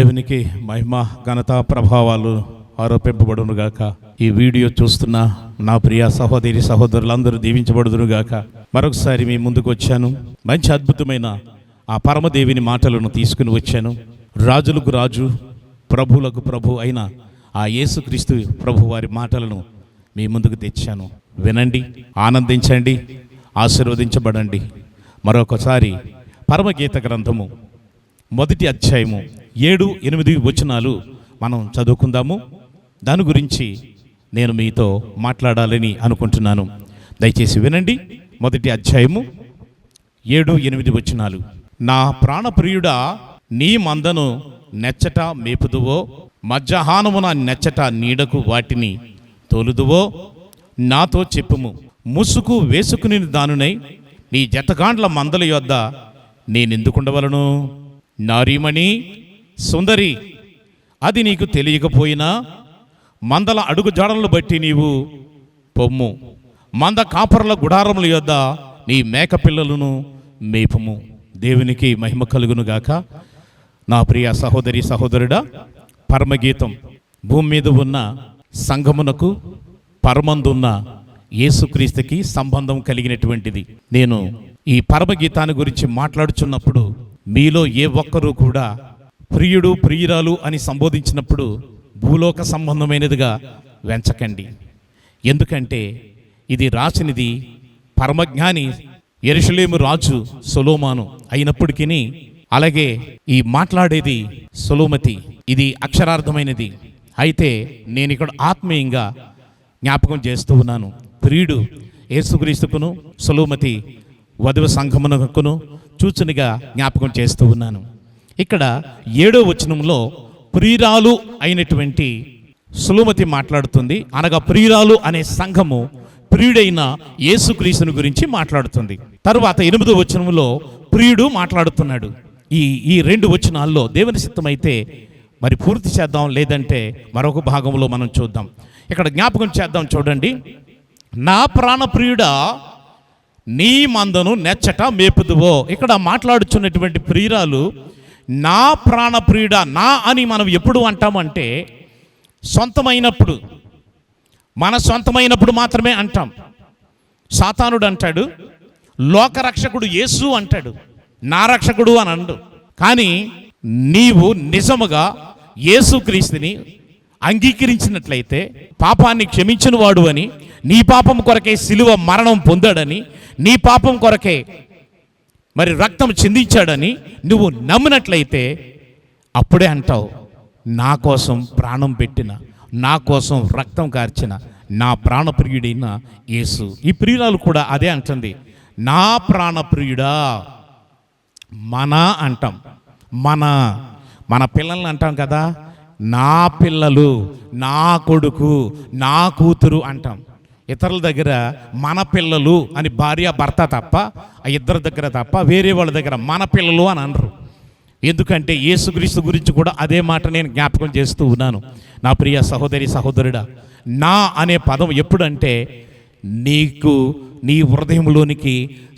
దేవునికి మహిమ ఘనత ప్రభావాలు ఆరోపింపబడునుగాక. ఈ వీడియో చూస్తున్న నా ప్రియ సహోదరి సహోదరులందరూ దీవించబడుదురుగాక. మరొకసారి మీ ముందుకు వచ్చాను. మంచి అద్భుతమైన ఆ పరమదేవిని మాటలను తీసుకుని వచ్చాను. రాజులకు రాజు, ప్రభువులకు ప్రభు అయిన ఆ యేసుక్రీస్తు ప్రభు వారి మాటలను మీ ముందుకు తెచ్చాను. వినండి, ఆనందించండి, ఆశీర్వదించబడండి. మరొకసారి పరమగీత గ్రంథము 1వ అధ్యాయము 7-8 వచనాలు మనం చదువుకుందాము. దాని గురించి నేను మీతో మాట్లాడాలని అనుకుంటున్నాను. దయచేసి వినండి. 1వ అధ్యాయము 7-8 వచనాలు. నా ప్రాణప్రియుడా, నీ మందను నెచ్చట మేపుదువో, మధ్యాహ్నమున నెచ్చట నీడకు వాటిని తోలుదువో నాతో చెప్పుము. ముసుగు వేసుకుని దానునై నీ జతగాండ్ల మందల యొద్ద నేనెందుకుండవలను? నారీమణి సుందరి, అది నీకు తెలియకపోయినా మందల అడుగు జాడలను బట్టి నీవు పొమ్ము. మంద కాపరుల గుడారముల యొద్ద నీ మేకపిల్లలను మేపము. దేవునికి మహిమ కలుగునుగాక. నా ప్రియ సహోదరి సహోదరుడా, పరమగీతం భూమి మీద ఉన్న సంఘమునకు పరమందున్న యేసుక్రీస్తుకి సంబంధం కలిగినటువంటిది. నేను ఈ పరమగీతాన్ని గురించి మాట్లాడుచున్నప్పుడు మీలో ఏ ఒక్కరూ కూడా ప్రియుడు ప్రియురాలు అని సంబోధించినప్పుడు భూలోక సంబంధమైనదిగా వెంచకండి. ఎందుకంటే ఇది రాసినది పరమజ్ఞాని యెరూషలేము రాజు సొలొమోను అయినప్పటికీ, అలాగే ఈ మాట్లాడేది సొలొమతి. ఇది అక్షరార్థమైనది. అయితే నేను ఇక్కడ ఆత్మీయంగా జ్ఞాపకం చేస్తూ ఉన్నాను. ప్రియుడు యేసుక్రీస్తుకును, సొలొమతి వధువు సంఘమునకును సూచనగా జ్ఞాపకం చేస్తూ ఉన్నాను. ఇక్కడ 7వ వచనంలో ప్రియురాలు అయినటువంటి సొలొమతి మాట్లాడుతుంది. అనగా ప్రియురాలు అనే సంఘము ప్రియుడైన యేసుక్రీస్తుని గురించి మాట్లాడుతుంది. తరువాత 8వ వచనంలో ప్రియుడు మాట్లాడుతున్నాడు. ఈ 2 వచనాల్లో దేవుని చిత్తమైతే మరి పూర్తి చేద్దాం, లేదంటే మరొక భాగంలో మనం చూద్దాం. ఇక్కడ జ్ఞాపకం చేద్దాం. చూడండి. నా ప్రాణప్రియుడా, నీ మందను నెచ్చట మేపుదువో. ఇక్కడ మాట్లాడుచున్నటువంటి ప్రియురాలు నా ప్రాణప్రియుడా. నా అని మనం ఎప్పుడు అంటామంటే సొంతమైనప్పుడు, మన సొంతమైనప్పుడు మాత్రమే అంటాం. సాతానుడు అంటాడు, లోకరక్షకుడు యేసు అంటాడు, నా రక్షకుడు అని అండు. కానీ నీవు నిజముగా యేసుక్రీస్తుని అంగీకరించినట్లయితే, పాపాన్ని క్షమించిన వాడు అని, నీ పాపం కొరకే సిలువ మరణం పొందాడని, నీ పాపం కొరకే మరి రక్తం చిందించాడని నువ్వు నమ్మినట్లయితే అప్పుడే అంటావు, నా కోసం ప్రాణం పెట్టిన, నా కోసం రక్తం కార్చిన నా ప్రాణప్రియుడైన యేసు. ఈ ప్రియురాలు కూడా అదే అంటుంది, నా ప్రాణప్రియుడా. మన అంటాం, మన పిల్లల్ని అంటాం కదా, నా పిల్లలు, నా కొడుకు, నా కూతురు అంటాం. ఇతరుల దగ్గర మన పిల్లలు అని భార్య భర్త తప్ప, ఆ ఇద్దరి దగ్గర తప్ప వేరే వాళ్ళ దగ్గర మన పిల్లలు అని అనరు. ఎందుకంటే యేసుక్రీస్తు గురించి కూడా అదే మాట నేను జ్ఞాపకం చేస్తూ ఉన్నాను. నా ప్రియ సహోదరి సహోదరుడా, నా అనే పదం ఎప్పుడంటే నీకు నీ హృదయంలోనికి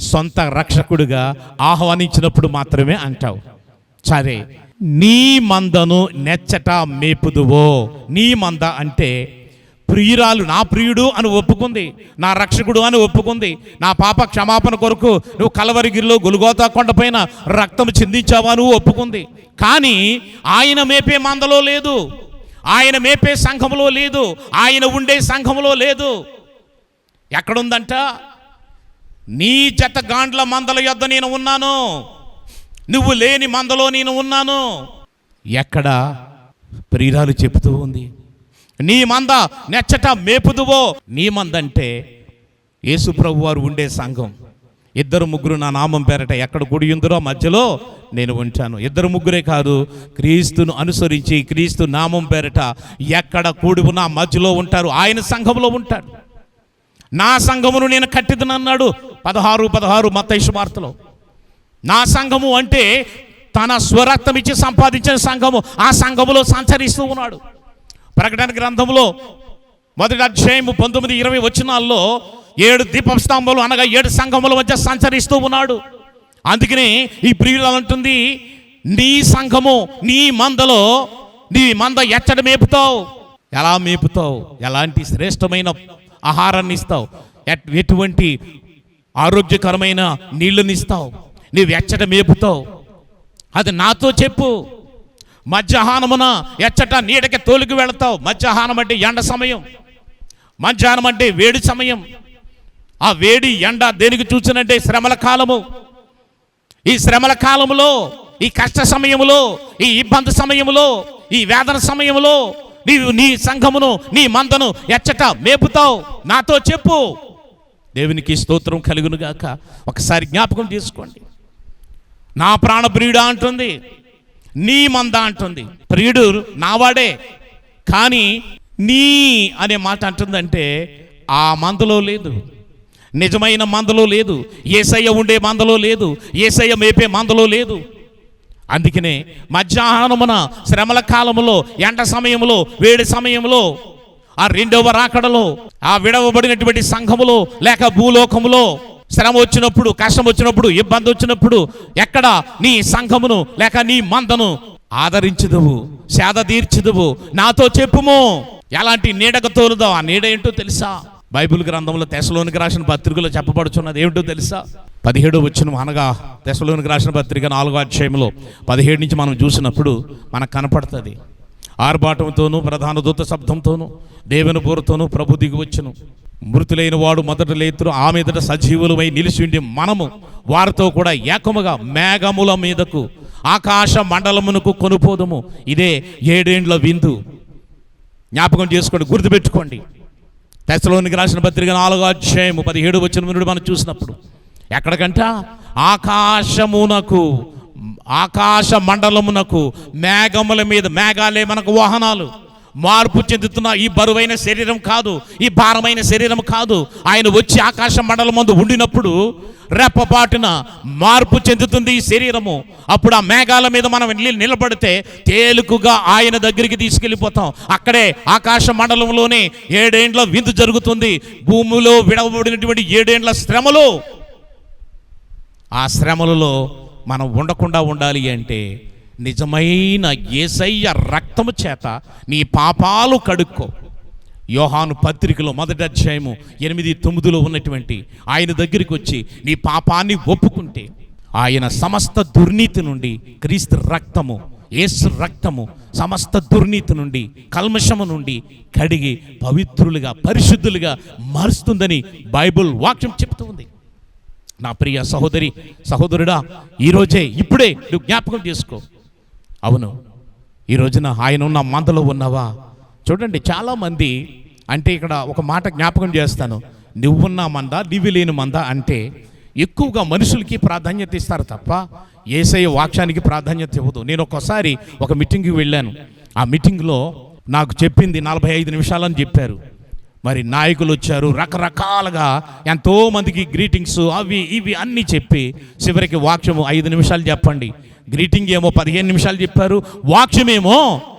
సొంత రక్షకుడిగా ఆహ్వానించినప్పుడు మాత్రమే అంటావు. సరే, నీ మందను నెచ్చట మేపుదువో. నీ మంద అంటే ప్రియురాలు నా ప్రియుడు అని ఒప్పుకుంది, నా రక్షకుడు అని ఒప్పుకుంది. నా పాప క్షమాపణ కొరకు నువ్వు కలవరిగిరిలో గొల్గోతా కొండపైన రక్తం చిందించావా నువ్వు ఒప్పుకుంది. కానీ ఆయన మేపే మందలో లేదు, ఆయన మేపే సంఘములో లేదు, ఆయన ఉండే సంఘములో లేదు. ఎక్కడుందంట? నీ జత గాండ్ల మందల యొద్ద నేను ఉన్నాను, నువ్వు లేని మందలో నేను ఉన్నాను. ఎక్కడ? ప్రియురాలు చెబుతూ ఉంది, నీ మంద నెచ్చట మేపుదువో. నీ మంద అంటే యేసు ప్రభు వారు ఉండే సంఘం. 2-3 నా నామం పేరట ఎక్కడ గుడి ఉందో మధ్యలో నేను ఉంటాను. 2-3 కాదు, క్రీస్తును అనుసరించి క్రీస్తు నామం పేరట ఎక్కడ కూడి ఉన్నా మధ్యలో ఉంటారు. ఆయన సంఘంలో ఉంటాడు. నా సంఘమును నేను కట్టిదనన్నాడు 16 మత్తయి సువార్తలో. నా సంఘము అంటే తన స్వరక్తం ఇచ్చి సంపాదించిన సంఘము. ఆ సంఘములో సంచరిస్తూ ఉన్నాడు. ప్రకటన గ్రంథంలో 1వ అధ్యాయము 19-20 వచనాల్లో 7 దీపస్తంభాలు అనగా 7 సంఘముల మధ్య సంచరిస్తూ ఉన్నాడు. అందుకనే ఈ ప్రియురాలు అంటుంది, నీ సంఘము, నీ మందలో నీ మంద ఎచ్చట మేపుతావు? ఎలా మేపుతావు? ఎలాంటి శ్రేష్టమైన ఆహారాన్ని ఇస్తావు? ఎటువంటి ఆరోగ్యకరమైన నీళ్ళని ఇస్తావు? నీవు ఎచ్చట మేపుతావు? అది నాతో చెప్పు. మధ్యాహ్నమున ఎచ్చట నీడకి తోలికి వెళతావు. మధ్యాహ్నం అంటే ఎండ సమయం, మధ్యాహ్నం అంటే వేడి సమయం. ఆ వేడి ఎండ దేనికి చూసినంటే శ్రమల కాలము. ఈ శ్రమల కాలములో, ఈ కష్ట సమయములో, ఈ ఇబ్బంది సమయములో, ఈ వేదన సమయములో నీవు నీ సంఘమును, నీ మందను ఎచ్చట మేపుతావు? నాతో చెప్పు. దేవునికి స్తోత్రం కలుగును గాక. ఒకసారి జ్ఞాపకం చేసుకోండి. నా ప్రాణ ప్రియుడా అంటుంది, నీ మంద అంటుంది. ప్రియుడు నావాడే, కానీ నీ అనే మాట అంటుందంటే ఆ మందలో లేదు, నిజమైన మందలో లేదు, యేసయ్య ఉండే మందలో లేదు, యేసయ్య మేపే మందలో లేదు. అందుకనే మధ్యాహ్నమున శ్రమల కాలములో, ఎండ సమయంలో, వేడి సమయంలో, ఆ రెండవ రాకడలో, ఆ విడవబడినటువంటి సంఘములో లేక భూలోకములో శ్రమ వచ్చినప్పుడు, కష్టం వచ్చినప్పుడు, ఇబ్బంది వచ్చినప్పుడు ఎక్కడ నీ సంఘమును లేక నీ మందను ఆదరించుదువు, సేద తీర్చుదువు? నాతో చెప్పుము. ఎలాంటి నీడకు తోలుదావు? ఆ నీడ ఏంటో తెలుసా? బైబిల్ గ్రంథంలో తెస్సలోనికి రాసిన పత్రికలో చెప్పబడుచున్నది ఏమిటో తెలుసా? 17వ వచనం, అనగా తెస్సలోనికి రాసిన పత్రిక 4వ అధ్యాయంలో 17 నుంచి మనం చూసినప్పుడు మనకు కనపడుతుంది. ఆర్భాటంతోనూ ప్రధాన దూత శబ్దంతోనూ దేవుని బోరుతోనూ ప్రభు దిగి వచ్చును. మృతులైన వాడు మొదట లేతురు, ఆ మీదట సజీవులమై నిలిచి ఉండి మనము వారితో కూడా ఏకముగా మేఘముల మీదకు, ఆకాశ మండలమునకు కొనుపోదము. ఇదే 7 ఏండ్ల విందు. జ్ఞాపకం చేసుకోండి, గుర్తుపెట్టుకోండి. తెస్సలోనికి రాసిన పత్రిక 4వ అధ్యాయము 17వ వచనం నుండి మనం చూసినప్పుడు ఎక్కడికంట? ఆకాశమునకు, ఆకాశ మండలమునకు, మేఘముల మీద. మేఘాలే మనకు వాహనాలు. మార్పు చెందుతున్న ఈ బరువైన శరీరం కాదు, ఈ భారమైన శరీరం కాదు. ఆయన వచ్చి ఆకాశ మండలం ముందు ఉండినప్పుడు రెప్పపాటున మార్పు చెందుతుంది ఈ శరీరము. అప్పుడు ఆ మేఘాల మీద మనం నిలబడితే తేలికగా ఆయన దగ్గరికి తీసుకెళ్ళిపోతాం. అక్కడే ఆకాశ మండలంలోనే 7 ఏండ్ల విందు జరుగుతుంది. భూమిలో విడవబడినటువంటి 7 ఏండ్ల శ్రమలు. ఆ శ్రమలలో మనం ఉండకుండా ఉండాలి అంటే నిజమైన యేసయ్య రక్తము చేత నీ పాపాలు కడుక్కో. యోహాను పత్రికలో 1వ అధ్యాయము 8-9లో ఉన్నటువంటి ఆయన దగ్గరికి వచ్చి నీ పాపాన్ని ఒప్పుకుంటే ఆయన సమస్త దుర్నీతి నుండి, క్రీస్తు రక్తము, యేసు రక్తము సమస్త దుర్నీతి నుండి, కల్మషము నుండి కడిగి పవిత్రులుగా, పరిశుద్ధులుగా మారుస్తుందని బైబిల్ వాక్యం చెప్తూ ఉంది. నా ప్రియ సహోదరి, సహోదరుడా, ఈరోజే, ఇప్పుడే నువ్వు జ్ఞాపకం చేసుకో. అవును, ఈ రోజున ఆయన ఉన్న మందలో ఉన్నావా? చూడండి, చాలామంది అంటే ఇక్కడ ఒక మాట జ్ఞాపకం చేస్తాను. నువ్వున్న మంద, నీవు లేని మంద అంటే ఎక్కువగా మనుషులకి ప్రాధాన్యత ఇస్తారు తప్ప యేసయ్య వాక్యానికి ప్రాధాన్యత ఇవ్వదు. నేను ఒకసారి ఒక మీటింగ్కి వెళ్ళాను. ఆ మీటింగ్లో నాకు చెప్పింది 45 నిమిషాలని చెప్పారు. మరి నాయకులు వచ్చారు, రకరకాలుగా ఎంతోమందికి గ్రీటింగ్స్ అవి ఇవి అన్నీ చెప్పి చివరికి వాక్యము 5 నిమిషాలు చెప్పండి. గ్రీటింగ్ ఏమో 15 నిమిషాలు చెప్పారు, వాక్యమేమో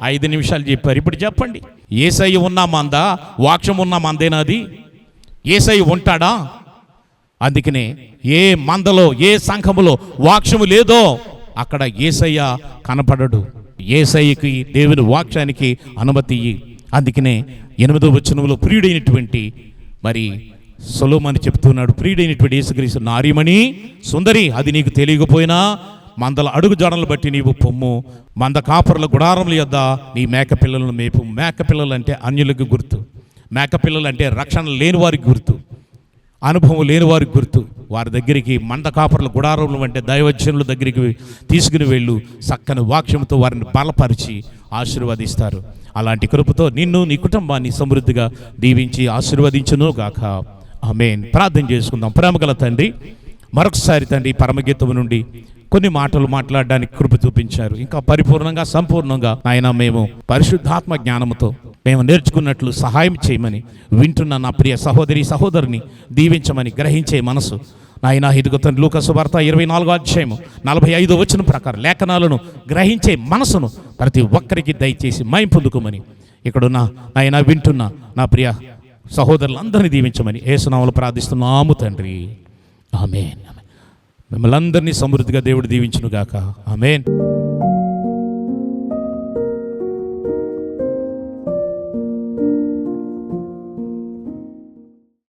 5 నిమిషాలు చెప్పారు. ఇప్పుడు చెప్పండి, యేసయ్య ఉన్న మంద, వాక్యం ఉన్న మందేనాది? యేసయ్య ఉంటాడా? అందుకనే ఏ మందలో, ఏ సంఘములో వాక్యము లేదో అక్కడ యేసయ్య కనపడడు. యేసయ్యకి, దేవుని వాక్యానికి అనుమతి ఇయ్యి. అందుకనే 8వ వచనంలో ప్రియుడైనటువంటి మరి సొలొమోను చెప్తున్నాడు, ప్రియుడైనటువంటి యేసుక్రీస్తు నారీమణి సుందరి, అది నీకు తెలియకపోయినా మందల అడుగు జాడలు బట్టి నీవు పొమ్ము, మంద కాపరుల గుడారముల యొద్ద నీ మేక పిల్లలను మేపు. మేక పిల్లలు అంటే అన్యులకు గుర్తు. మేక పిల్లలు అంటే రక్షణ లేని వారికి గుర్తు, అనుభవం లేని వారికి గుర్తు. వారి దగ్గరికి మంద కాపరుల గుడారములు అంటే దైవజనుల దగ్గరికి తీసుకుని వెళ్ళు, చక్కని వాక్యంతో వారిని బలపరిచి ఆశీర్వదిస్తారు. అలాంటి కృపతో నిన్ను, నీ కుటుంబాన్ని సమృద్ధిగా దీవించి ఆశీర్వదించును గాక. ఆమేన్. ప్రార్థన చేసుకుందాం. ప్రేమగల తండ్రి, మరొకసారి తండ్రి పరమగీతము నుండి కొన్ని మాటలు మాట్లాడడానికి కృప చూపించారు. ఇంకా పరిపూర్ణంగా, సంపూర్ణంగా ఆయన మేము పరిశుద్ధాత్మ జ్ఞానముతో మేము నేర్చుకున్నట్లు సహాయం చేయమని, వింటున్న నా ప్రియ సహోదరి సహోదరుని దీవించమని గ్రహించే మనసు నాయన ఇదిగో తండ్రి. లూకా సువార్త 24వ అధ్యాయము 45వ వచనం ప్రకారం లేఖనాలను గ్రహించే మనసును ప్రతి ఒక్కరికి దయచేసి మయం పొందుకోమని, ఇక్కడున్న నాయన వింటున్న నా ప్రియ సహోదరులందరినీ దీవించమని యేసు నామములో ప్రార్థిస్తున్నాము తండ్రి. ఆమేన్. మిమ్మల్ని అందరినీ సమృద్ధిగా దేవుడు దీవించును గాక. ఆమేన్.